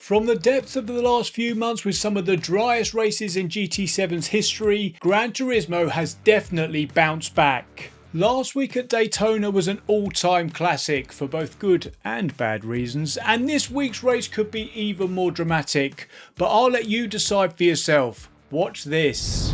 From the depths of the last few months with some of the driest races in GT7's history, Gran Turismo has definitely bounced back. Last week at Daytona was an all-time classic for both good and bad reasons, and this week's race could be even more dramatic, but I'll let you decide for yourself. Watch this.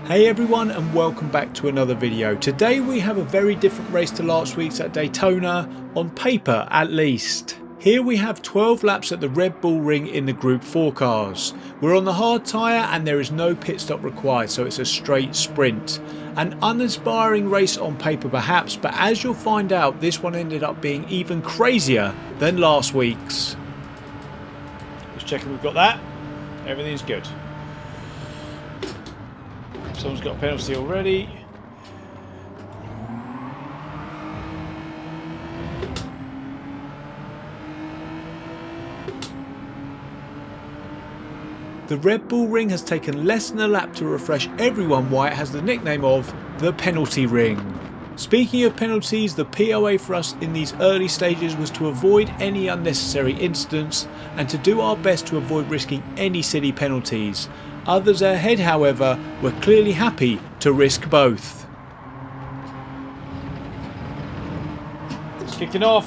Hey everyone, and welcome back to another video. Today we have a very different race to last week's at Daytona, on paper at least. Here we have 12 laps at the Red Bull Ring in the Group 4 cars. We're on the hard tyre and there is no pit stop required, so it's a straight sprint. An uninspiring race on paper perhaps, but as you'll find out, this one ended up being even crazier than last week's. Just checking we've got that. Everything's good. Someone's got a penalty already. The Red Bull Ring has taken less than a lap to refresh everyone why it has the nickname of the Penalty Ring. Speaking of penalties, the POA for us in these early stages was to avoid any unnecessary incidents and to do our best to avoid risking any silly penalties. Others ahead, however, were clearly happy to risk both. It's kicking off.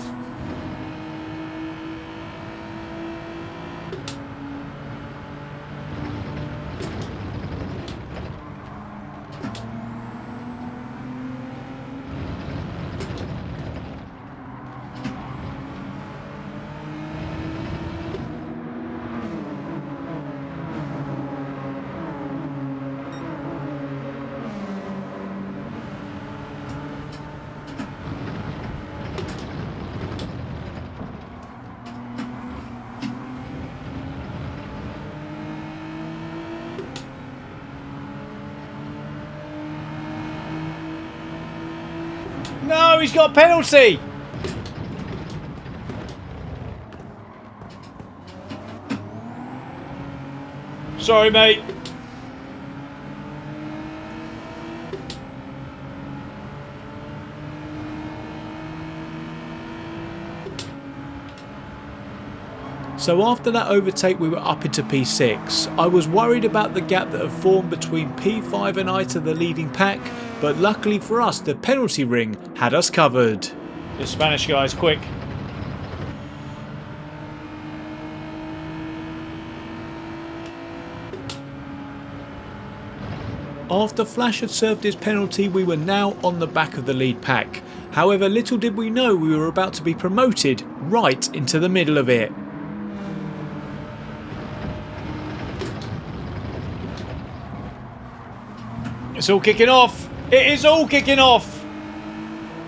No, he's got a penalty! Sorry, mate. So after that overtake we were up into P6. I was worried about the gap that had formed between P5 and I to the leading pack, but luckily for us the penalty ring had us covered. The Spanish guys, quick. After Flash had served his penalty, we were now on the back of the lead pack. However, little did we know we were about to be promoted right into the middle of it. It's all kicking off. It is all kicking off.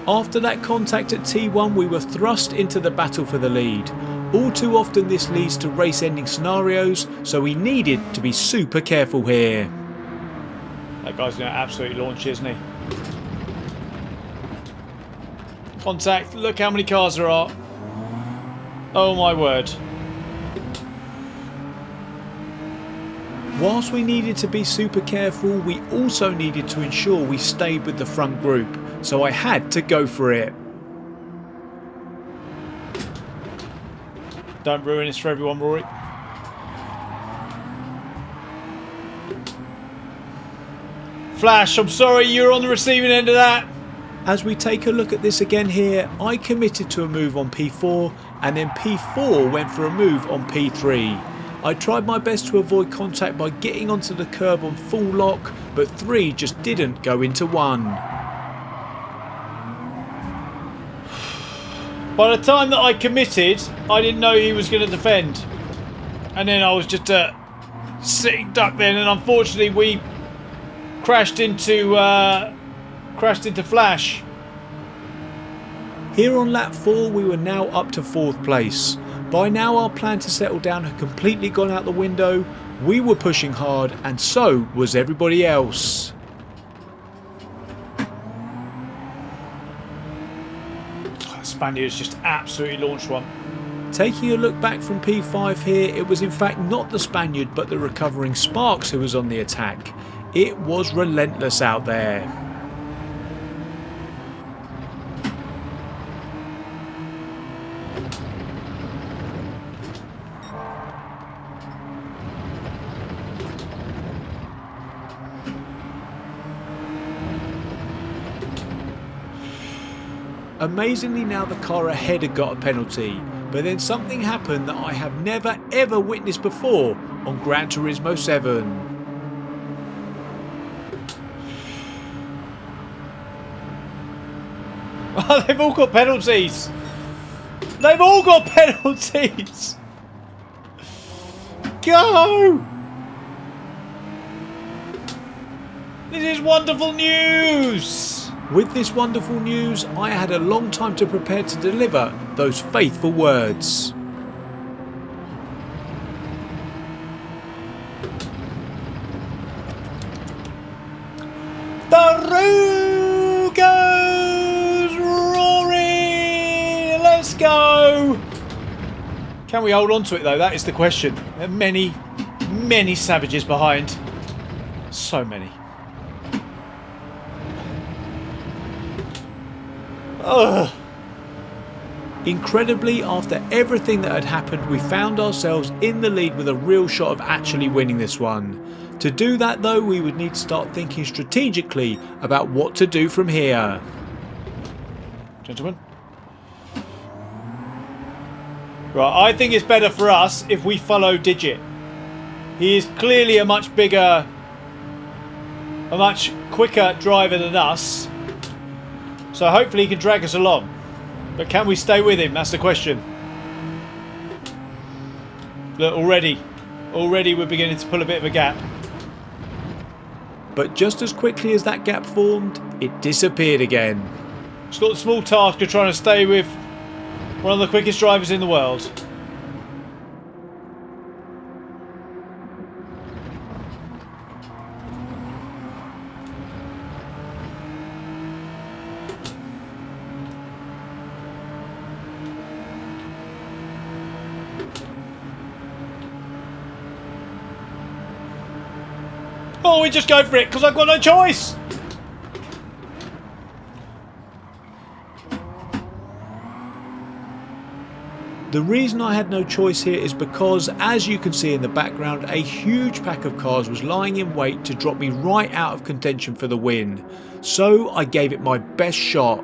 After that contact at T1, we were thrust into the battle for the lead. All too often this leads to race-ending scenarios, so we needed to be super careful here. That guy's going to absolutely launch, isn't he? Contact. Look how many cars there are. Oh my word. Whilst we needed to be super careful, we also needed to ensure we stayed with the front group, so I had to go for it. Don't ruin this for everyone, Rory. Flash, I'm sorry, you're on the receiving end of that. As we take a look at this again here, I committed to a move on P4 and then P4 went for a move on P3. I tried my best to avoid contact by getting onto the curb on full lock, but 3 just didn't go into 1. By the time that I committed, I didn't know he was going to defend. And then I was just sitting duck then, and unfortunately we crashed into Flash. Here on lap 4 we were now up to 4th place. By now our plan to settle down had completely gone out the window. We were pushing hard and so was everybody else. Spaniards just absolutely launched one. Taking a look back from P5 here, it was in fact not the Spaniard but the recovering Sparks who was on the attack. It was relentless out there. Amazingly now the car ahead had got a penalty, but then something happened that I have never ever witnessed before on Gran Turismo 7. Oh, they've all got penalties! They've all got penalties! Go! This is wonderful news! With this wonderful news, I had a long time to prepare to deliver those faithful words. Through goes Rory! Let's go! Can we hold on to it though? That is the question. There are many, many savages behind. So many. Ugh. Incredibly, after everything that had happened, we found ourselves in the lead with a real shot of actually winning this one. To do that though, we would need to start thinking strategically about what to do from here. Gentlemen. Right, I think it's better for us if we follow Digit. He is clearly a much bigger, a much quicker driver than us. So hopefully he can drag us along. But can we stay with him? That's the question. Look, already we're beginning to pull a bit of a gap. But just as quickly as that gap formed, it disappeared again. It's got the small task of trying to stay with one of the quickest drivers in the world. Oh, we just go for it because I've got no choice. The reason I had no choice here is because, as you can see in the background, a huge pack of cars was lying in wait to drop me right out of contention for the win. So I gave it my best shot.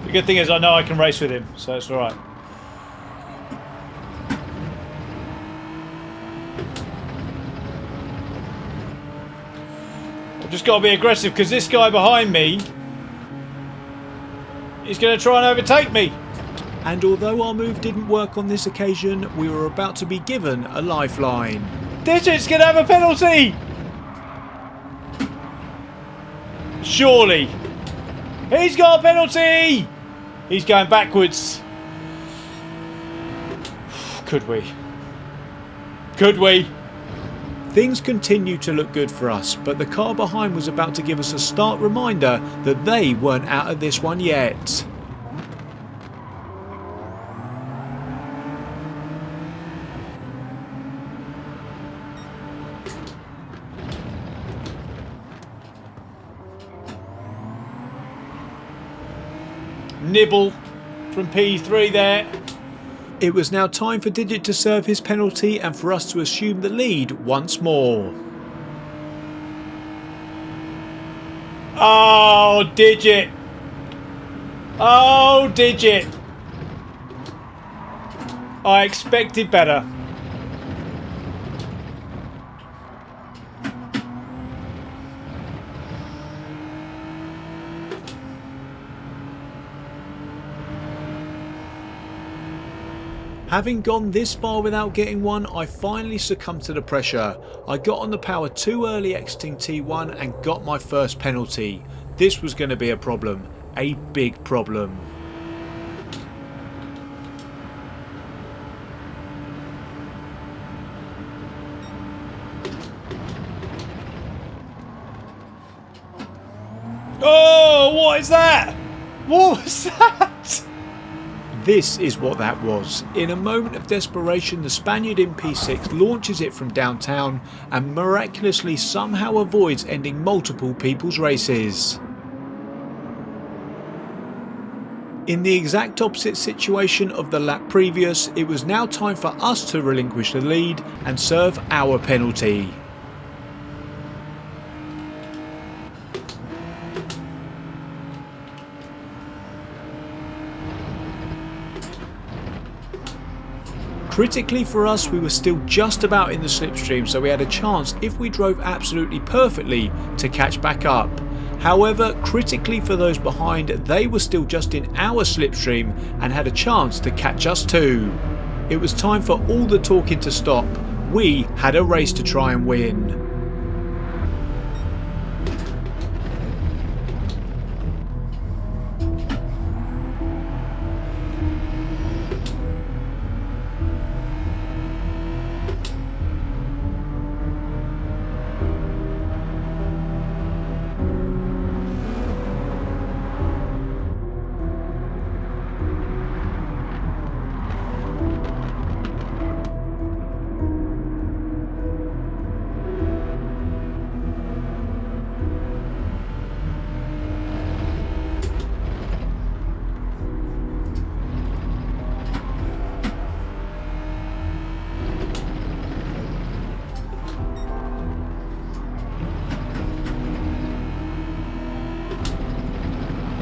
The good thing is I know I can race with him, so it's alright. I've just got to be aggressive because this guy behind me is going to try and overtake me. And although our move didn't work on this occasion, we were about to be given a lifeline. Digit's going to have a penalty! Surely. He's got a penalty! He's going backwards. Could we? Could we? Things continue to look good for us, but the car behind was about to give us a stark reminder that they weren't out of this one yet. Nibble from P3 there. It was now time for Digit to serve his penalty and for us to assume the lead once more. Oh, Digit! Oh, Digit! I expected better. Having gone this far without getting one, I finally succumbed to the pressure. I got on the power too early exiting T1 and got my first penalty. This was going to be a problem. A big problem. Oh, what is that? What was that? This is what that was. In a moment of desperation, the Spaniard in P6 launches it from downtown and miraculously somehow avoids ending multiple people's races. In the exact opposite situation of the lap previous, it was now time for us to relinquish the lead and serve our penalty. Critically for us, we were still just about in the slipstream, so we had a chance if we drove absolutely perfectly to catch back up. However, critically for those behind, they were still just in our slipstream and had a chance to catch us too. It was time for all the talking to stop. We had a race to try and win.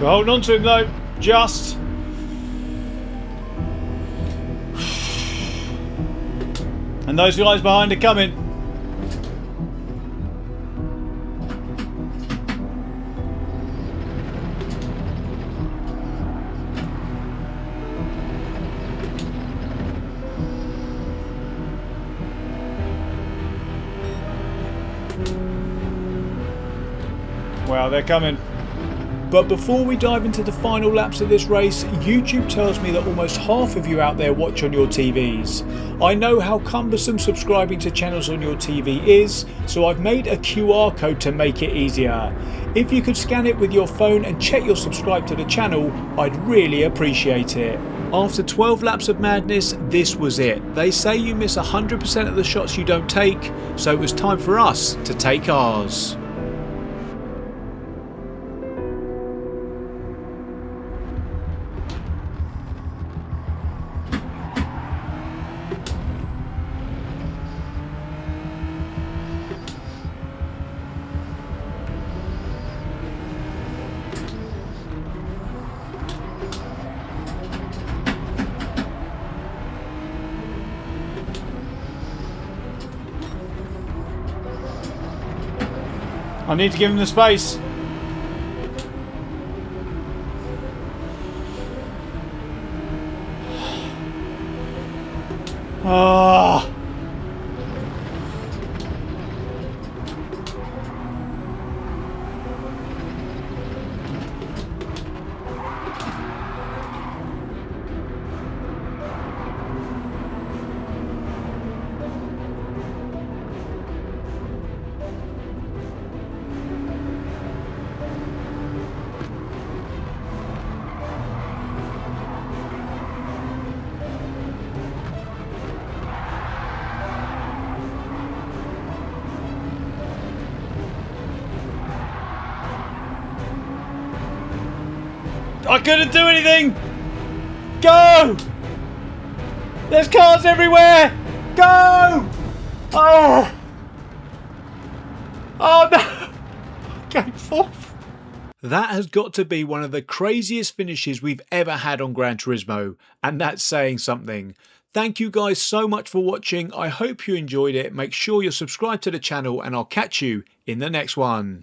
We're holding on to him though, just. And those guys behind are coming. Wow, they're coming. But before we dive into the final laps of this race, YouTube tells me that almost half of you out there watch on your TVs. I know how cumbersome subscribing to channels on your TV is, so I've made a QR code to make it easier. If you could scan it with your phone and check you're subscribed to the channel, I'd really appreciate it. After 12 laps of madness, this was it. They say you miss 100% of the shots you don't take, so it was time for us to take ours. I need to give him the space. Ah. I couldn't do anything! Go! There's cars everywhere! Go! Oh! Oh no! Going fourth. That has got to be one of the craziest finishes we've ever had on Gran Turismo, and that's saying something. Thank you guys so much for watching. I hope you enjoyed it. Make sure you're subscribed to the channel and I'll catch you in the next one.